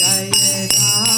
Jai Ram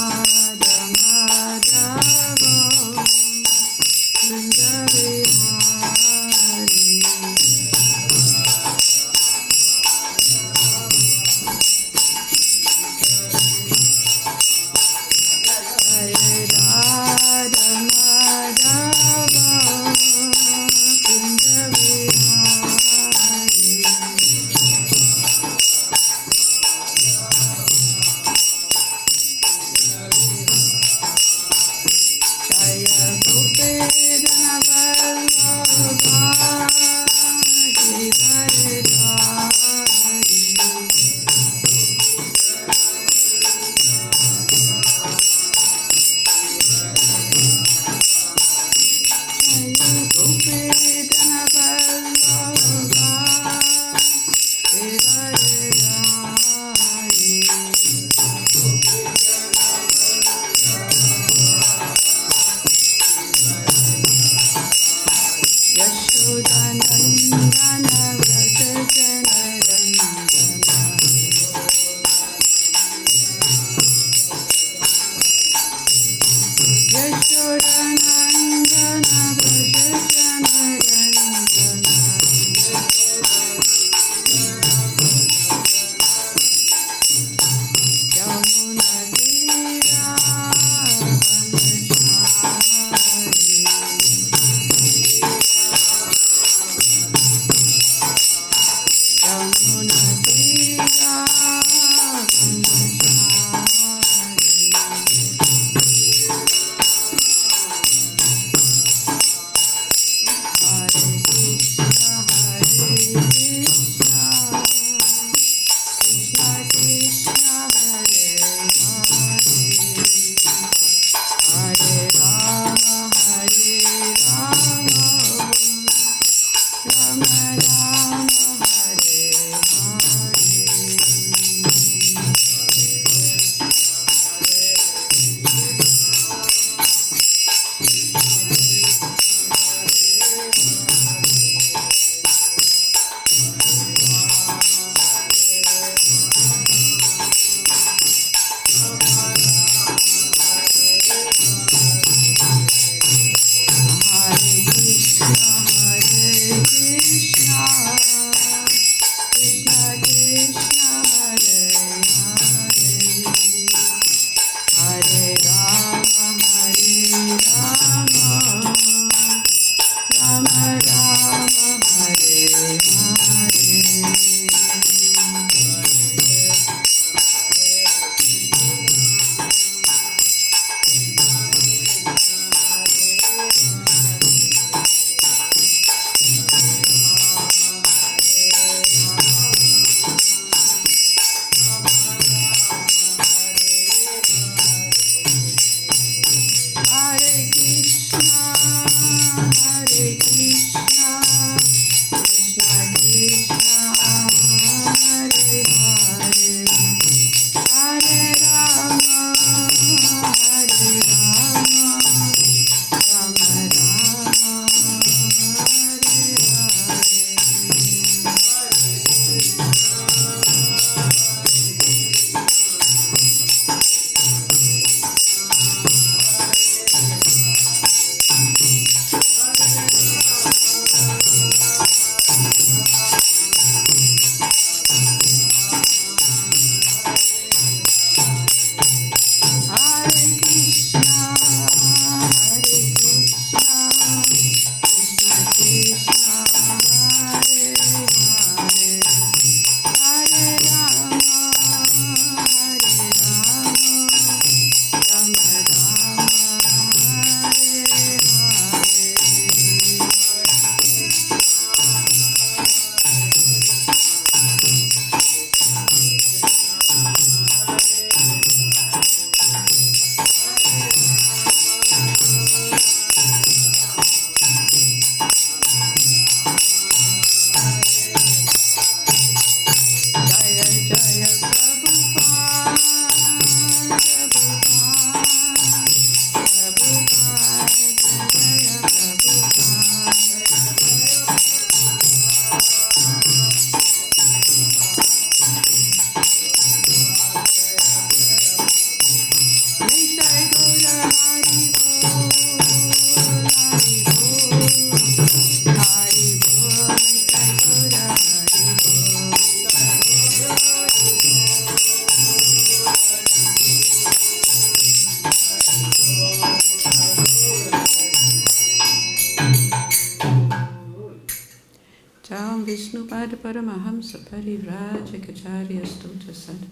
Pada Paramahamsa Parivrajacacharya Stuta Sad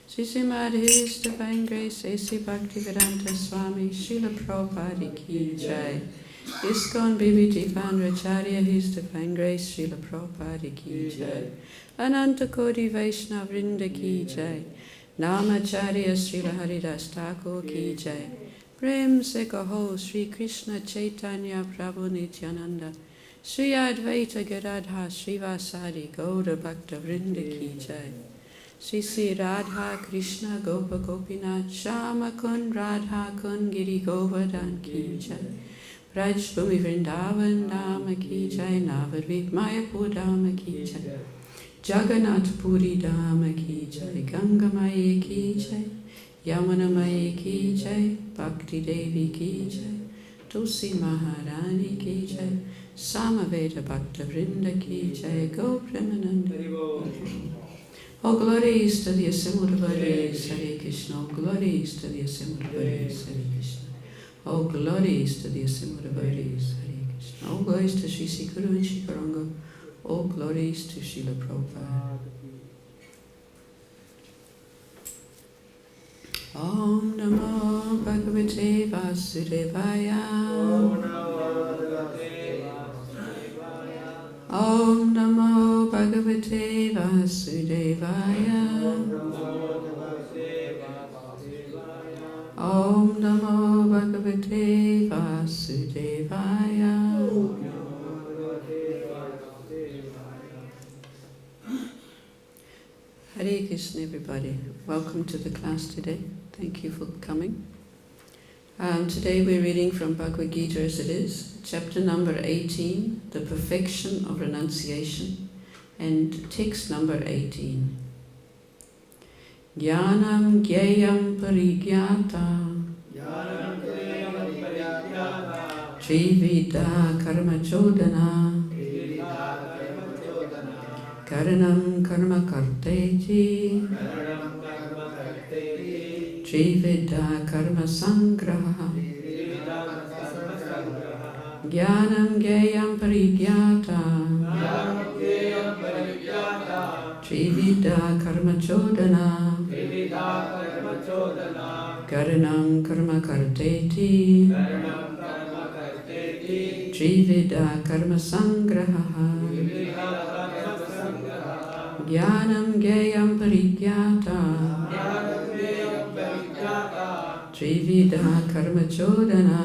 Sri Madhis Divine Grace A.C. Bhakti-Vedanta Swami Srila Prabhupada Ki Jai ISKCON BG-18.18 His Divine Grace Srila Prabhupada Ki Jai Ananta Koti Vaishnava Vrinda Ki Jai Namacharya Srila Haridas Thakur Ki Jai Prem Se Kaho Sri Krishna Chaitanya Prabhu Nityananda Sri Advaita Gadadha Srivasadi Gauda Bhakta Vrinda Ki Jai Sri Sri Radha Krishna Gopa Gopinath Shama Kun Radha Kun Giri Govardhan Ki Jai Braj Bhumi Vrindavan Dama Ki Jai Navadvip Mayapur Dama Ki Jai Jagannath Puri Dama Ki Jai Ganga Maye Ki Jai Yamuna Maye Ki Jai Bhakti Devi Ki Jai Tulsi Maharani Ki Jai Samaveda Bhakta Vrinda Ki Jai Go Premananda. All glories to the assembled devotees, Hare Krishna. All glories to the assembled devotees, Hare Krishna. All glories to the assembled devotees, Hare Krishna. All glories to Sri Sri Guru and Sri Karanga. All glories to Srila Prabhupada. Om Namo Bhagavate Vasudevaya. Om Namo Bhagavate Vasudevaya. Om Namo Bhagavate Vasudevaya. Hare Krishna, everybody. Welcome to the class today. Thank you for coming. Today we're reading from Bhagavad-Gita as it is, chapter number 18, the perfection of renunciation, and text number 18. Jñānaṁ jñeyam parijñātā tri-vidhā karma-codanā karaṇaṁ karma-karteti tri-vidhā karma-saṅgrahaḥ jñānaṁ jñeyam parijñātā tri-vidhā karma-codanā karaṇaṁ karma-karteti tri-vidhā karma-saṅgrahaḥ jñānaṁ jñeyam parijñātā tri-vidhā karma-codanā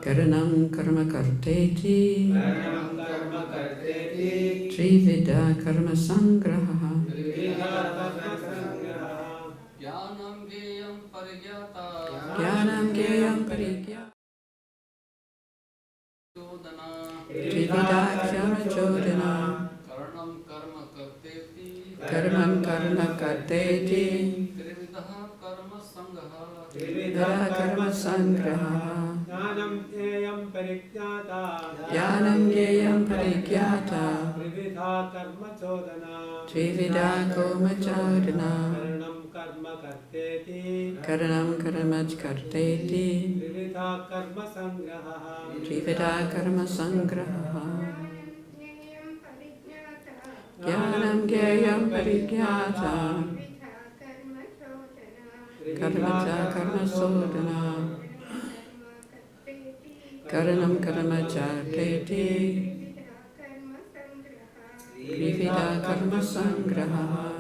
karaṇaṁ karma-karteti tri-vidhā karma-saṅgrahaḥ jñānaṁ jñeyam parijñātā tri-vidhā karma-codanā karaṇaṁ karma-karteti tri-vidhā karma-saṅgrahaḥ jñānaṁ jñeyam parijñātā tri-vidhā karma-codanā karaṇaṁ karma-karteti tri-vidhā karma-saṅgrahaḥ jñānaṁ jñeyam parijñātā karma-codanā karaṇaṁ karma-karteti tri-vidhā karma-saṅgrahaḥ.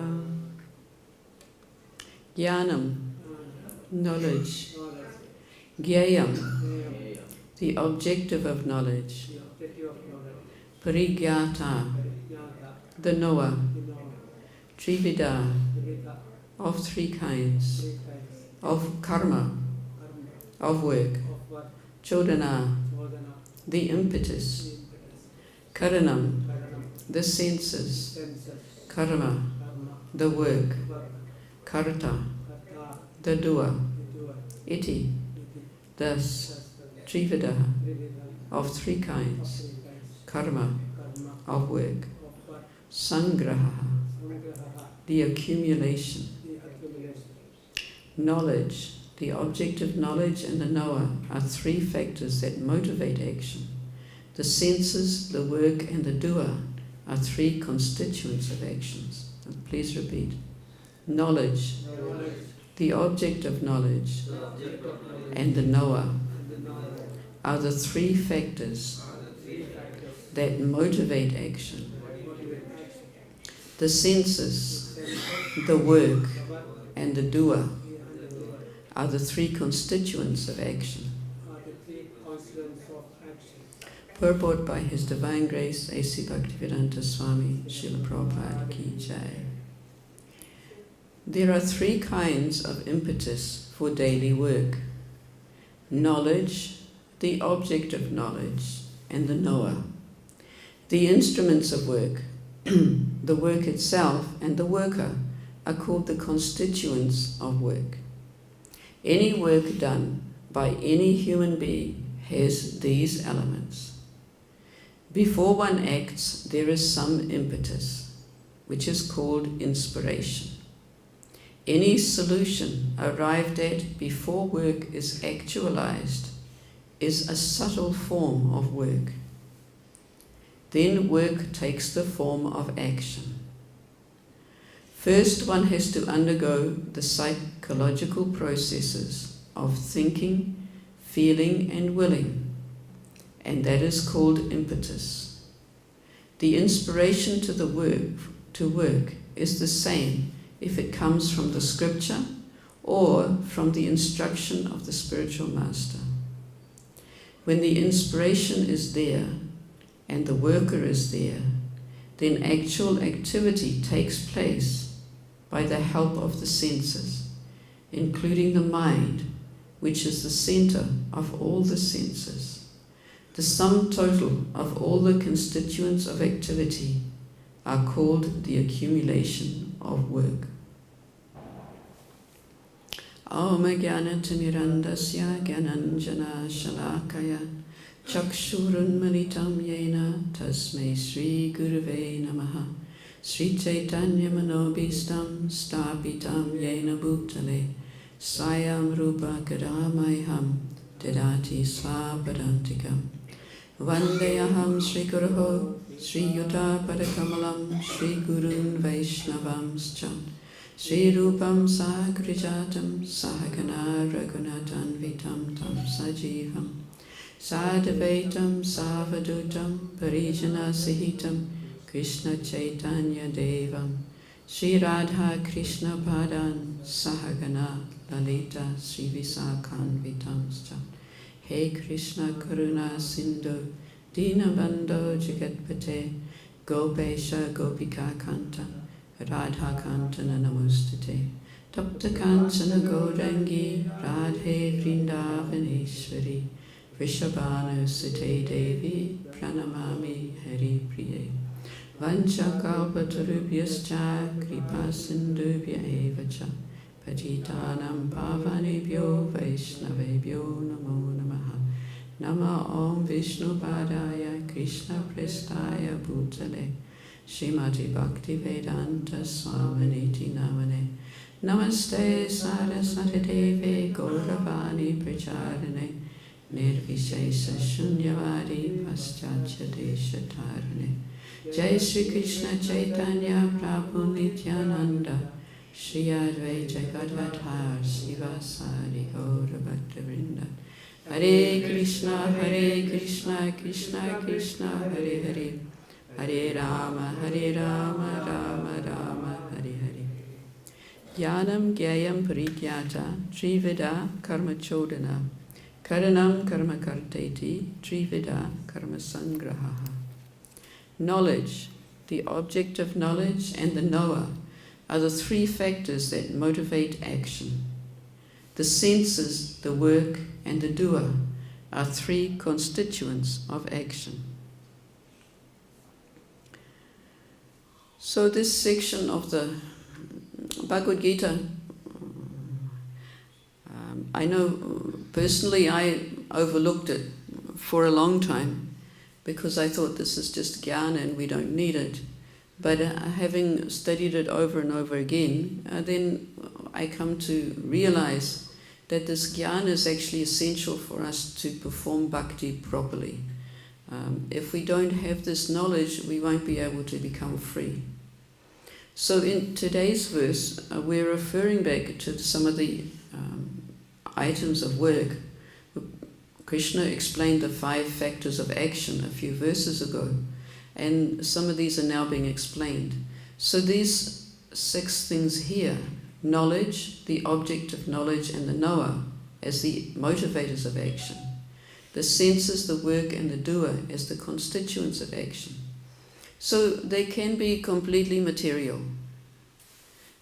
Jñānaṁ, knowledge. Jñeyam, the objective of knowledge. Parijñātā, the knower. Tri-vidhā, of three kinds. Of karma, of work. Codanā, the impetus. Karaṇaṁ, the senses. Karma, the work. Kartā, the doer. Iti, thus. Tri-vidhaḥ, of three kinds. Karma, of work. Saṅgrahaḥ, the accumulation. Knowledge, the object of knowledge and the knower are three factors that motivate action. The senses, the work, and the doer are three constituents of actions. Please repeat. Knowledge, the object of knowledge, and the knower are the three factors that motivate action. The senses, the work, and the doer are the three constituents of action. Purport by His Divine Grace, A.C. Bhaktivedanta Swami, Srila Prabhupada Ki Jai. There are three kinds of impetus for daily work. Knowledge, the object of knowledge, and the knower. The instruments of work, the work itself and the worker, are called the constituents of work. Any work done by any human being has these elements. Before one acts, there is some impetus, which is called inspiration. Any solution arrived at before work is actualized is a subtle form of work. Then work takes the form of action. First, one has to undergo the psychological processes of thinking, feeling, and willing, and that is called impetus. The inspiration to work is the same if it comes from the scripture or from the instruction of the spiritual master. When the inspiration is there and the worker is there, then actual activity takes place by the help of the senses, including the mind, which is the center of all the senses. The sum total of all the constituents of activity are called the accumulation of work. Om Jnana-timirandasya Jnananjana Shalakaya Chakshurun Malitam Yena Tasmai Sri Gurave Namaha Sri Chaitanya Manobhistam Stapitam Yena Bhutale Sayam Rupa Kadamayham Dadati Svapadantikam Vandeyaham Sri Guruho Sri Yuta Padakamalam Sri Gurun Vaishnavamscha Sri Rupam Sahagrijatam Sahagana Raghunatan Vitam Tam Sajivam Sadavaitam Savadutam Parijana Sahitam Krishna Chaitanya Devam Sri Radha Krishna Padan Sahagana Lalita Sri Visakan Vitamscha He Krishna Karuna Sindhu Dinabandho Jagatpate Gopesha Gopika Kanta Radha Kantana Namostate Tapta Kancana Gaurangi Radhe Vrindavaneshwari Vrishabhanu Sute Devi Pranamami Hari Priye Vancha Kalpatarubhyascha Kripa Sindhubhya Evacha Patitanam Pavanebhyo Vaishnavebhyo Namo Namaha Nama Om Vishnu Padaya Krishna Prestaya Bhutale Srimati Bhakti-vedanta Swaminiti Namane Namaste Saraswati Deve Gauravani Pracharane Nirvishesha Shunyavadi Paschatya Deshatarane Jai Shri Krishna Chaitanya Prabhu Nityananda Shri Advaita Gadadhar Sivasari Gaura Bhakta-vrinda Hare Krishna Krishna Krishna Hare Hare Hare Rama, Rama Rama, Hare Hare. Jñānaṁ, jñeyaṁ, parijñātā, tri-vidhā, karma-codanā, karaṇaṁ, karteti, tri-vidhā, karma-saṅgrahaḥ. Knowledge, the object of knowledge, and the knower are the three factors that motivate action. The senses, the work, and the doer are three constituents of action. So this section of the Bhagavad-Gita, I know personally I overlooked it for a long time because I thought this is just jnana and we don't need it. But having studied it over and over again, then I come to realize that this jnana is actually essential for us to perform bhakti properly. If we don't have this knowledge, we won't be able to become free. So in today's verse, we're referring back to some of the items of work. Krishna explained the 5 factors of action a few verses ago, and some of these are now being explained. So these 6 things here, knowledge, the object of knowledge, and the knower as the motivators of action, the senses, the work, and the doer as the constituents of action. So they can be completely material,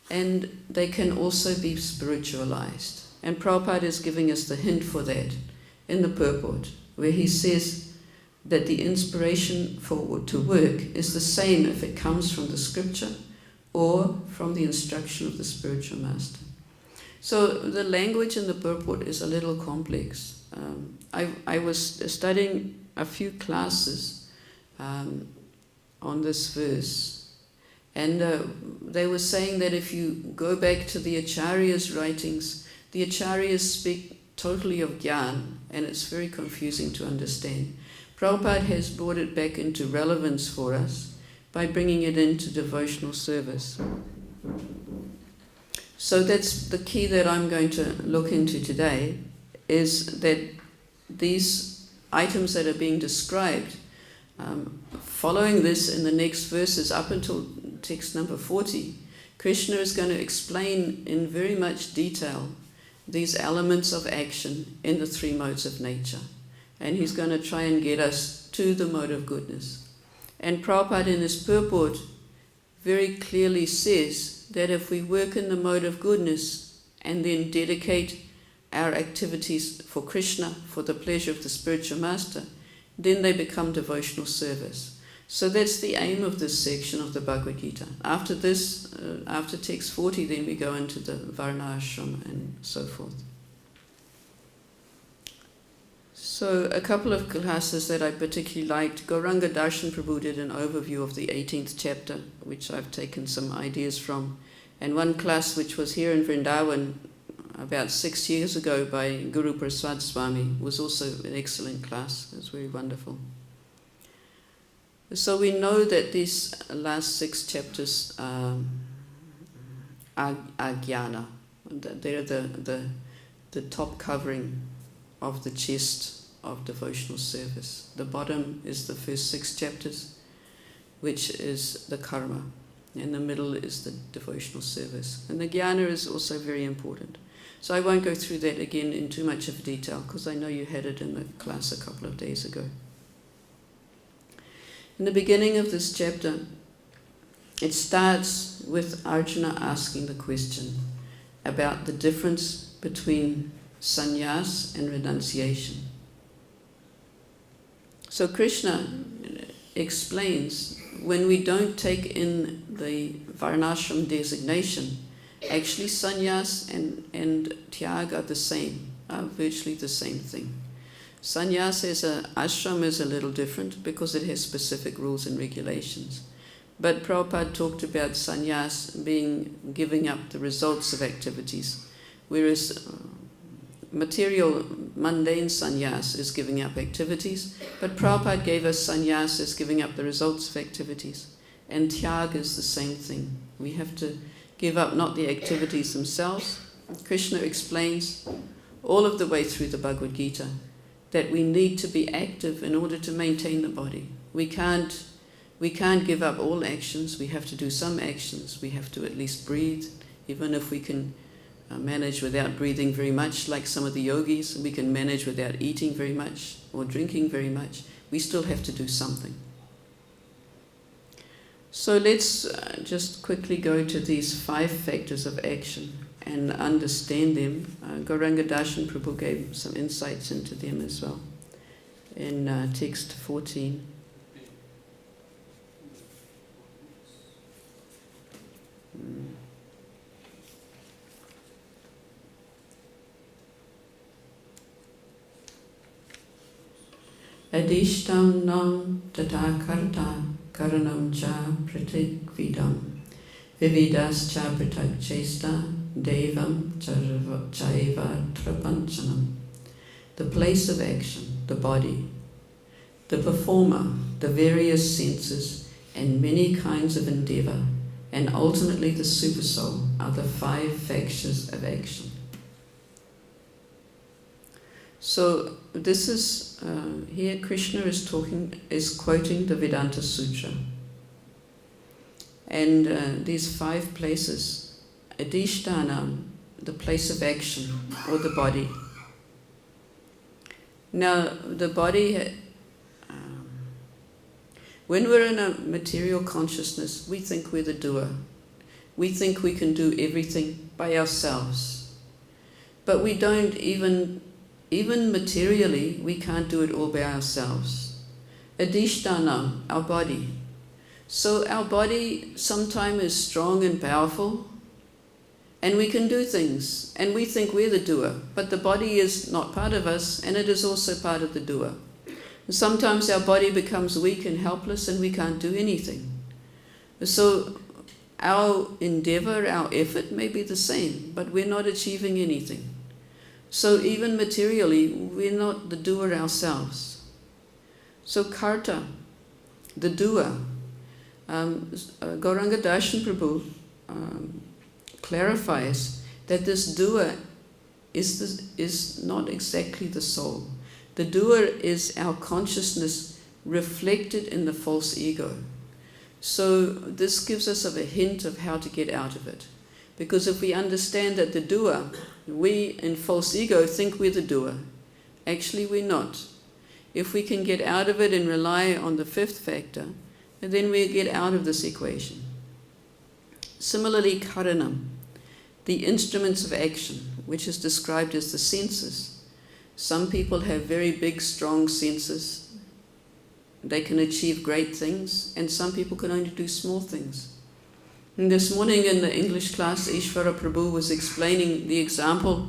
and they can also be spiritualized. And Prabhupada is giving us the hint for that in the Purport, where he says that the inspiration to work is the same if it comes from the scripture or from the instruction of the spiritual master. So the language in the Purport is a little complex. I was studying a few classes on this verse, and they were saying that if you go back to the Acharya's writings, the Acharyas speak totally of jñānam, and it's very confusing to understand. Prabhupada has brought it back into relevance for us by bringing it into devotional service. So that's the key that I'm going to look into today, is that these items that are being described, following this in the next verses up until text number 40, Krishna is going to explain in very much detail these elements of action in the 3 modes of nature. And he's going to try and get us to the mode of goodness. And Prabhupada in his Purport very clearly says that if we work in the mode of goodness and then dedicate our activities for Krishna, for the pleasure of the spiritual master, then they become devotional service. So that's the aim of this section of the Bhagavad-Gita. After this, after text 40, then we go into the Varnashram and so forth. So a couple of classes that I particularly liked. Gauranga Darshan Prabhu did an overview of the 18th chapter, which I've taken some ideas from. And one class which was here in Vrindavan about 6 years ago by Guru Prasad Swami was also an excellent class. It was very wonderful. So we know that these last 6 chapters are jñāna. They're the top covering of the chest of devotional service. The bottom is the first 6 chapters, which is the karma. In the middle is the devotional service. And the jñāna is also very important. So I won't go through that again in too much of detail, because I know you had it in the class a couple of days ago. In the beginning of this chapter, it starts with Arjuna asking the question about the difference between sannyas and renunciation. So Krishna explains, when we don't take in the varnashram designation, actually sannyas and tyāga are the same, are virtually the same thing. Sannyas as an ashram is a little different because it has specific rules and regulations. But Prabhupada talked about sannyas being giving up the results of activities, whereas material, mundane sannyas is giving up activities, but Prabhupada gave us sannyas as giving up the results of activities. And tyāga is the same thing. We have to give up not the activities themselves. Krishna explains all of the way through the Bhagavad-Gita that we need to be active in order to maintain the body. We can't give up all actions. We have to do some actions. We have to at least breathe, even if we can manage without breathing very much, like some of the yogis. We can manage without eating very much or drinking very much. We still have to do something. So let's just quickly go to these 5 factors of action and understand them. Gauranga Darshan Prabhu gave some insights into them as well in text 14. Adishtam nam tata kartā karaṇaṁ ca pratik-vidham vividas ca pratak chesta devam chaiva trapanchanam. The place of action, the body, the performer, the various senses, and many kinds of endeavor, and ultimately the supersoul are the 5 factors of action. So this is, here Krishna is quoting the Vedanta Sutra. And these 5 places, jñānaṁ, the place of action, or the body. Now, the body, when we're in a material consciousness, we think we're the doer. We think we can do everything by ourselves. But we don't even materially, we can't do it all by ourselves. Jñānaṁ, our body. So our body sometimes is strong and powerful, and we can do things, and we think we're the doer, but the body is not part of us, and it is also part of the doer. And sometimes our body becomes weak and helpless, and we can't do anything. So our endeavor, our effort may be the same, but we're not achieving anything. So even materially, we're not the doer ourselves. So kartā, the doer, Gauranga Darshan Prabhu clarifies that this doer is not exactly the soul. The doer is our consciousness reflected in the false ego. So this gives us a hint of how to get out of it. Because if we understand that the doer, we in false ego think we're the doer. Actually we're not. If we can get out of it and rely on the 5th factor, and then we get out of this equation. Similarly, karaṇaṁ, the instruments of action, which is described as the senses. Some people have very big, strong senses. They can achieve great things, and some people can only do small things. And this morning in the English class, Ishvara Prabhu was explaining the example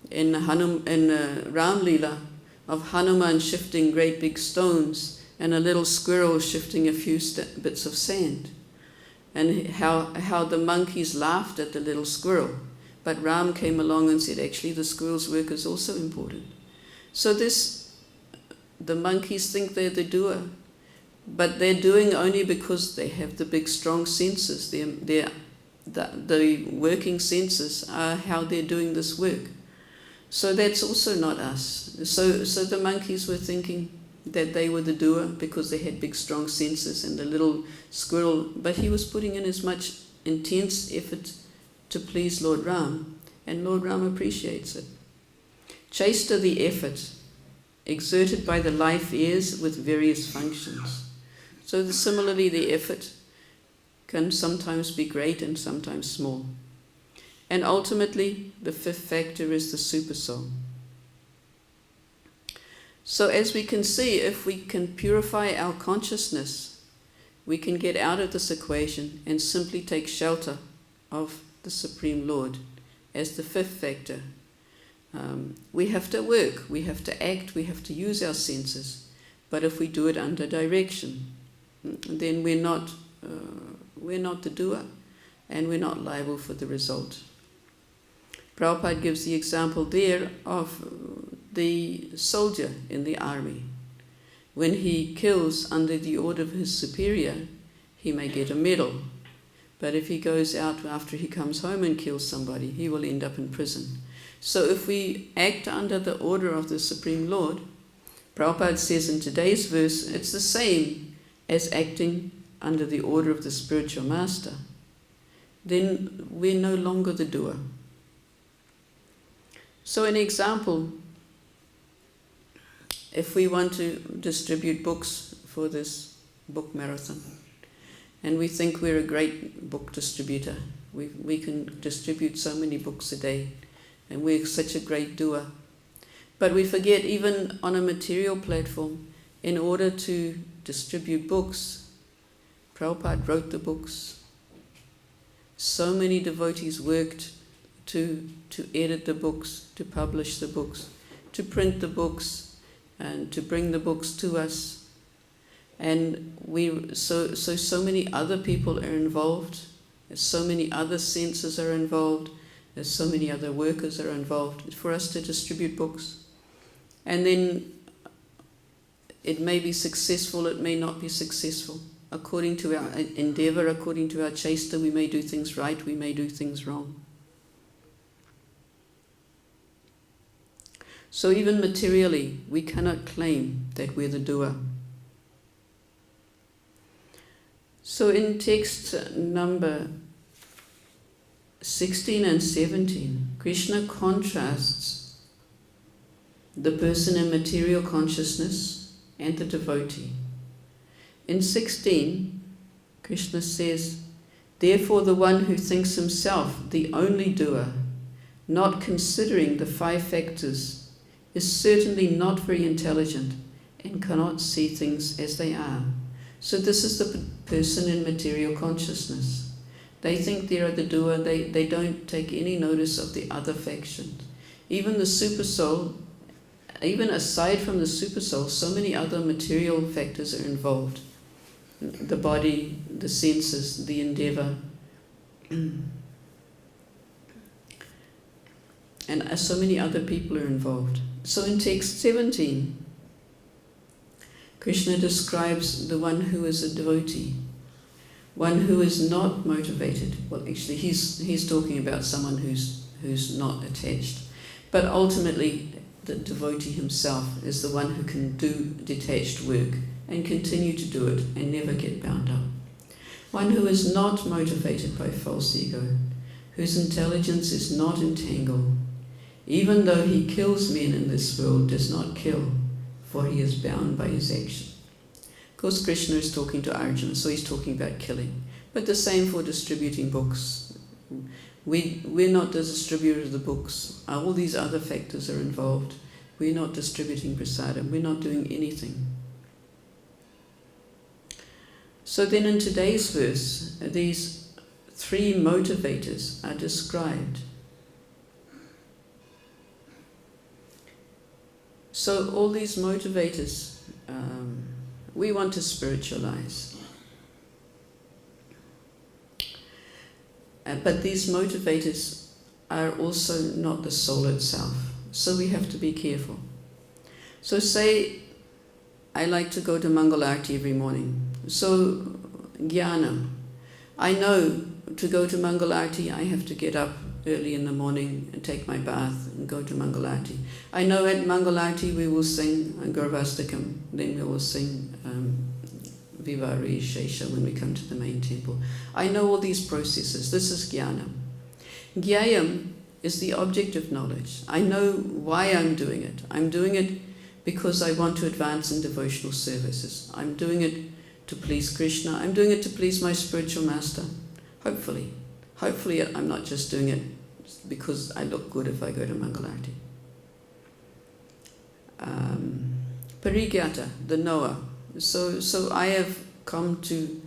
in Ram Leela of Hanuman shifting great big stones and a little squirrel shifting a few bits of sand, and how the monkeys laughed at the little squirrel, but Ram came along and said, actually the squirrel's work is also important. So the monkeys think they're the doer, but they're doing only because they have the big strong senses. The working senses are how they're doing this work. So that's also not us. So the monkeys were thinking that they were the doer because they had big strong senses, and the little squirrel, but he was putting in as much intense effort to please Lord Ram, and Lord Ram appreciates it. Chesta, the effort exerted by the life is with various functions. So similarly the effort can sometimes be great and sometimes small. And ultimately the 5th factor is the supersoul. So as we can see, if we can purify our consciousness, we can get out of this equation and simply take shelter of the Supreme Lord as the 5th factor. We have to work, we have to act, we have to use our senses. But if we do it under direction, then we're not the doer, and we're not liable for the result. Prabhupada gives the example there of the soldier in the army. When he kills under the order of his superior, he may get a medal. But if he goes out after he comes home and kills somebody, he will end up in prison. So if we act under the order of the Supreme Lord, Prabhupada says in today's verse, it's the same as acting under the order of the spiritual master. Then we're no longer the doer. So an example, if we want to distribute books for this book marathon, and we think we're a great book distributor, we can distribute so many books a day, and we're such a great doer. But we forget, even on a material platform, in order to distribute books, Prabhupada wrote the books. So many devotees worked to edit the books, to publish the books, to print the books, and to bring the books to us. And so many other people are involved, so many other senses are involved, there's so many other workers are involved for us to distribute books. And then It may be successful, it may not be successful. According to our endeavor, according to our chesta, we may do things right, we may do things wrong. So even materially, we cannot claim that we're the doer. So in text number 16 and 17, Krishna contrasts the person in material consciousness and the devotee. In 16, Krishna says, "Therefore the one who thinks himself the only doer, not considering the 5 factors, is certainly not very intelligent and cannot see things as they are." So this is the person in material consciousness. They think they are the doer, they don't take any notice of the other factions. Even the supersoul, even aside from the supersoul, so many other material factors are involved. The body, the senses, the endeavor. And so many other people are involved. So in text 17, Krishna describes the one who is a devotee, one who is not motivated. Well, actually, he's talking about someone who's not attached. But ultimately, the devotee himself is the one who can do detached work and continue to do it and never get bound up. One who is not motivated by false ego, whose intelligence is not entangled, even though he kills men in this world, does not kill, for he is bound by his action. Of course, Krishna is talking to Arjuna, so he's talking about killing. But the same for distributing books. We're not the distributor of the books. All these other factors are involved. We're not distributing prasadam. We're not doing anything. So then in today's verse, these 3 motivators are described. So all these motivators, we want to spiritualize. But these motivators are also not the soul itself. So we have to be careful. So say, I like to go to Mangalarti every morning. So, jñānaṁ. I know to go to Mangalarti, I have to get up early in the morning and take my bath and go to Mangalarti. I know at Mangalarti we will sing Garvastikam, then we will sing Vivari Shesha when we come to the main temple. I know all these processes. This is jñānaṁ. Jñeyam is the object of knowledge. I know why I'm doing it. I'm doing it because I want to advance in devotional services. I'm doing it to please Krishna. I'm doing it to please my spiritual master, hopefully. Hopefully I'm not just doing it because I look good if I go to Mangalarti. Parijñātā, the knower. So I have come to,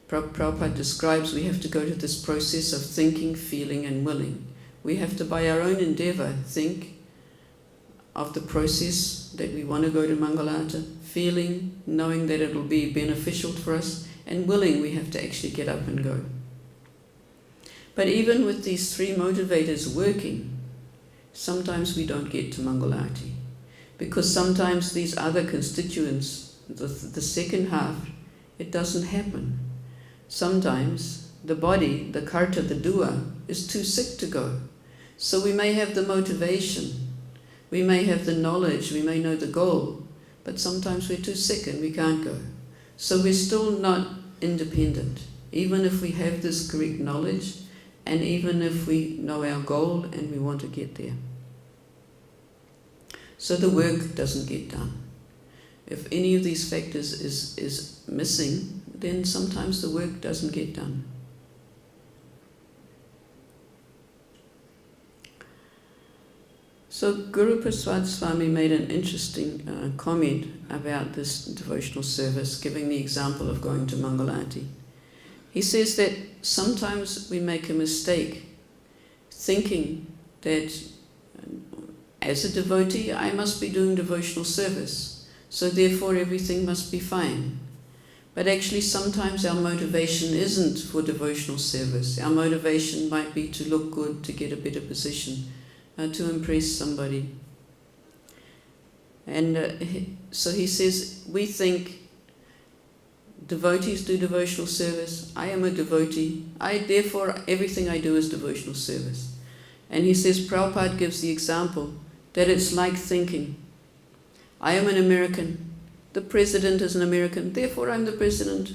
Prabhupada describes, we have to go to this process of thinking, feeling and willing. We have to, by our own endeavor, think of the process that we want to go to Mangalarti, feeling, knowing that it will be beneficial for us, and willing, we have to actually get up and go. But even with these 3 motivators working, sometimes we don't get to Mangalarti, because sometimes these other constituents, the second half, it doesn't happen. Sometimes the body, the kartā, the doer, is too sick to go. So we may have the motivation, we may have the knowledge, we may know the goal, but sometimes we're too sick and we can't go. So we're still not independent, even if we have this correct knowledge, and even if we know our goal and we want to get there. So the work doesn't get done. If any of these factors is missing, then sometimes the work doesn't get done. So Guru Prasad Swami made an interesting comment about this devotional service, giving the example of going to Mangalarti. He says that sometimes we make a mistake thinking that as a devotee I must be doing devotional service, so therefore everything must be fine. But actually sometimes our motivation isn't for devotional service. Our motivation might be to look good, to get a better position, to impress somebody. And so he says, we think devotees do devotional service. I am a devotee. Therefore, everything I do is devotional service. And he says, Prabhupada gives the example that it's like thinking, I am an American. The president is an American. Therefore, I'm the president.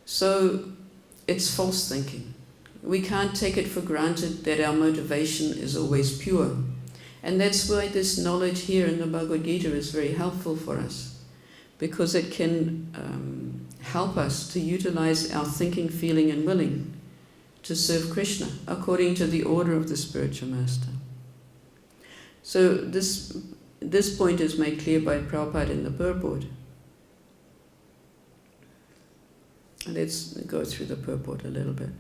So it's false thinking. We can't take it for granted that our motivation is always pure. And that's why this knowledge here in the Bhagavad-Gita is very helpful for us, because it can help us to utilize our thinking, feeling and willing to serve Krishna according to the order of the spiritual master. So this point is made clear by Prabhupada in the Purport. Let's go through the Purport a little bit.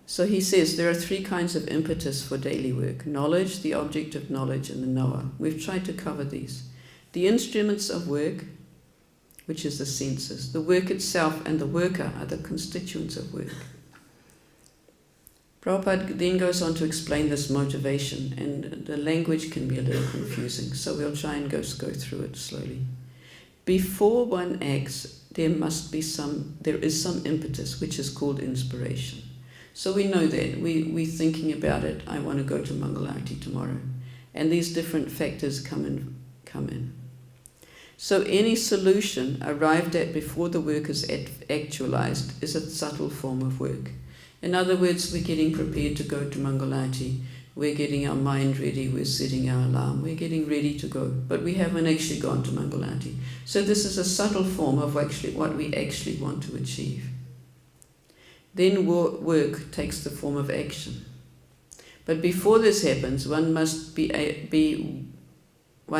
So he says there are three kinds of impetus for daily work: knowledge, the object of knowledge, and the knower. We've tried to cover these. The instruments of work, which is the senses, the work itself and the worker are the constituents of work. Prabhupada then goes on to explain this motivation, and the language can be a little confusing, so we'll try and go through it slowly. Before one acts, there is some impetus, which is called inspiration. So we know that. We're thinking about it. I want to go to Mangalarti tomorrow. And these different factors come in. So any solution arrived at before the work is actualized is a subtle form of work. In other words, we're getting prepared to go to Mangalarti. We're getting our mind ready. We're setting our alarm. We're getting ready to go. But we haven't actually gone to Mangalarti. So this is a subtle form of actually what we actually want to achieve. Then work takes the form of action. But before this happens, one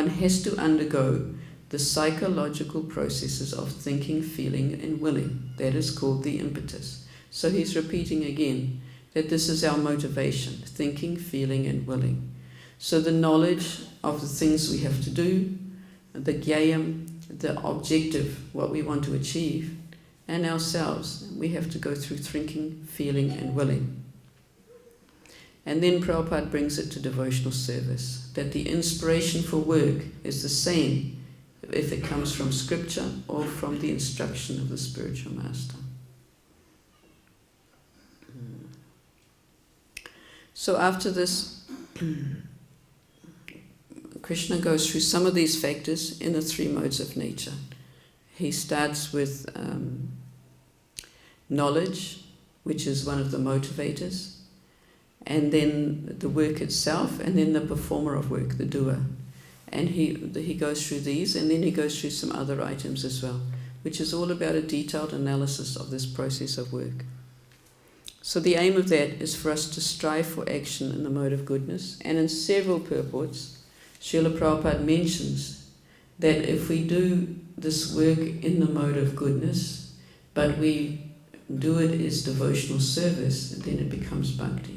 has to undergo the psychological processes of thinking, feeling and willing. That is called the impetus. So he's repeating again that this is our motivation: thinking, feeling and willing. So the knowledge of the things we have to do, the jñeyam, the objective, what we want to achieve, and ourselves, we have to go through thinking, feeling and willing. And then Prabhupada brings it to devotional service, that the inspiration for work is the same if it comes from scripture or from the instruction of the spiritual master. So after this, Krishna goes through some of these factors in the three modes of nature. He starts with knowledge, which is one of the motivators, and then the work itself, and then the performer of work, the doer. And he goes through these, and then he goes through some other items as well, which is all about a detailed analysis of this process of work. So the aim of that is for us to strive for action in the mode of goodness, and in several purports, Srila Prabhupada mentions that if we do this work in the mode of goodness, but we do it as devotional service, then it becomes bhakti.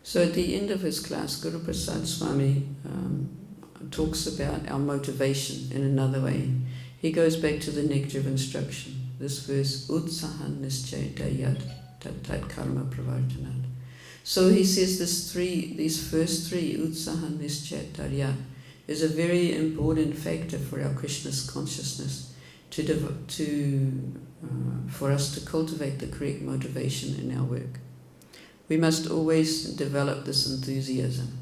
So at the end of his class, Guru Prasad Swami talks about our motivation in another way. He goes back to the nectar of instruction. This verse, Utsahan nischayatayat tat karma pravartanat. So he says these first three, Utsahan nischayatayat, is a very important factor for our Krishna's consciousness for us to cultivate the correct motivation in our work. We must always develop this enthusiasm.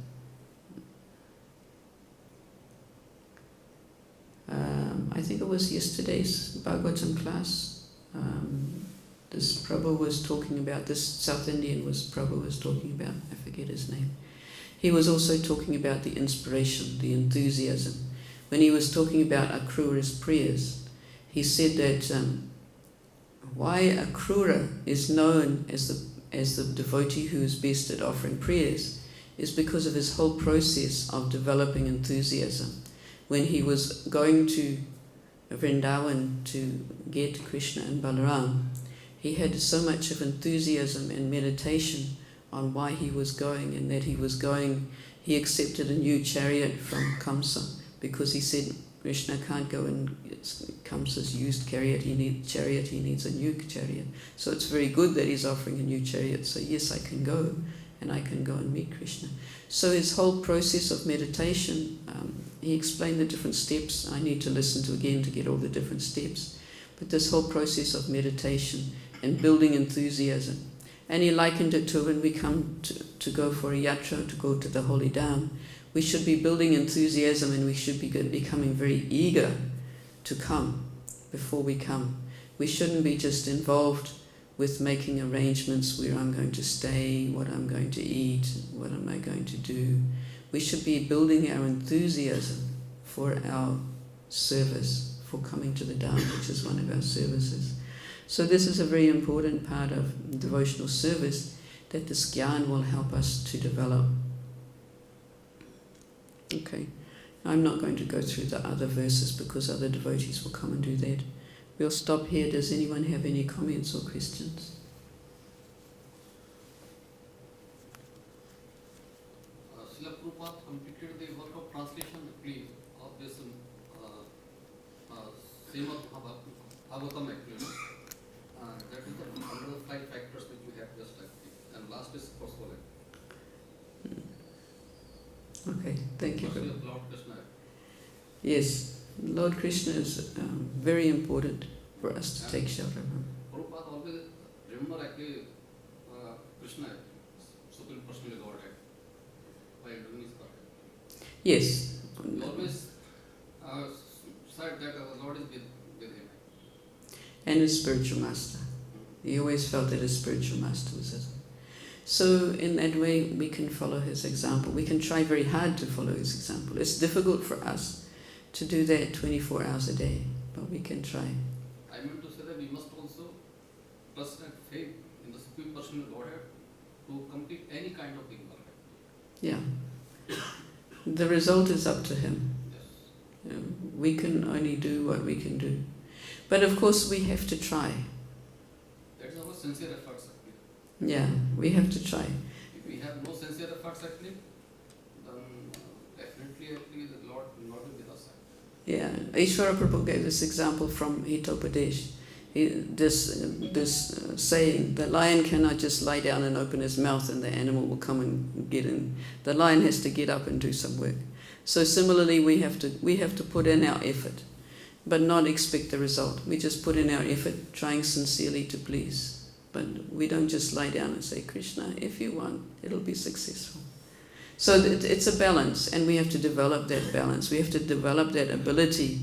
I think it was yesterday's Bhagavatam class. This Prabhu was talking about, this South Indian Prabhu was talking about, I forget his name. He was also talking about the inspiration, the enthusiasm. When he was talking about Akrura's prayers, he said that why Akrura is known as the devotee who is best at offering prayers is because of his whole process of developing enthusiasm. When he was going to Vrindavan to get Krishna and Balaram, he had so much of enthusiasm and meditation on why he was going, and that he accepted a new chariot from Kamsa because he said Krishna can't go and Kamsa's used chariot, he needs a new chariot. So it's very good that he's offering a new chariot. So yes, I can go, and I can go and meet Krishna. So his whole process of meditation, he explained the different steps. I need to listen to again to get all the different steps. But this whole process of meditation and building enthusiasm. And he likened it to when we come to go for a yatra, to go to the holy dham. We should be building enthusiasm, and we should be becoming very eager to come before we come. We shouldn't be just involved with making arrangements where I'm going to stay, what I'm going to eat, what am I going to do. We should be building our enthusiasm for our service, for coming to the dham, which is one of our services. So this is a very important part of devotional service, that this jñān will help us to develop. Okay, I'm not going to go through the other verses because other devotees will come and do that. We'll stop here. Does anyone have any comments or questions? Srila Prabhupada completed the work of translation, please, of this Srimad Bhagavatam actually. That is the under the 5 factors which we have just like this. And last is possible. Okay, thank you. Lord Krishna. Yes, Lord Krishna is very important for us to take shelter from. Prabhupada always remember actually Krishna, Supreme Personality Godhead, by doing his kartā. Yes. He always said that the Lord is with him. And his spiritual master. He always felt that his spiritual master was with him. So in that way we can follow his example. We can try very hard to follow his example. It's difficult for us to do that 24 hours a day, but we can try. I mean to say that we must also trust and faith in the Supreme Personal Godhead to complete any kind of thing. Yeah. The result is up to him. Yes. We can only do what we can do. But of course we have to try. That's our sincere efforts. Yeah, we have to try. If we have no sincere efforts actually, then definitely the Lord will not be with us. Yeah, Ishvara Prabhu gave this example from Hitopadesh. This saying, the lion cannot just lie down and open his mouth and the animal will come and get in. The lion has to get up and do some work. So similarly, we have to put in our effort, but not expect the result. We just put in our effort, trying sincerely to please. But we don't just lie down and say, Krishna, if you want, it'll be successful. So it's a balance, and we have to develop that balance. We have to develop that ability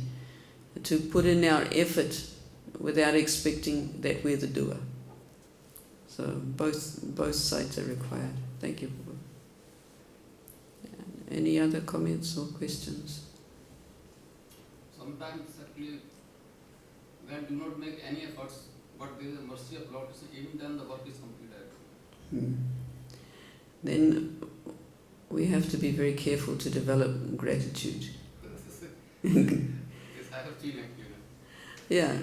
to put in our effort without expecting that we're the doer. So both sides are required. Thank you. Any other comments or questions? Sometimes actually, when do not make any efforts, but there is a mercy of Lord, even then the work is completed. Then we have to be very careful to develop gratitude. Yeah.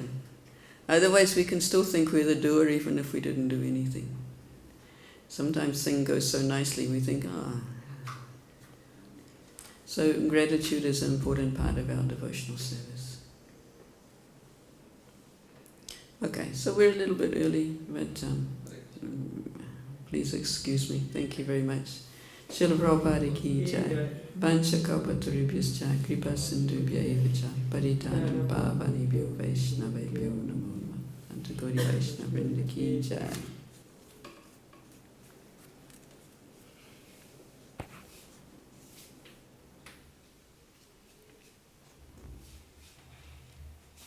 Otherwise we can still think we're the doer even if we didn't do anything. Sometimes things go so nicely we think, So gratitude is an important part of our devotional service. Okay, so we're a little bit early, but please excuse me. Thank you very much. Śrīla Prabhupada ki jai. Vancha kalpatarubhyascha kripa sindhubhya eva cha. Paritānaṁ pāvanebhyo vaishnavebhyo namo namaः. Anta Gauri Vaishnava Vrinda ki jai.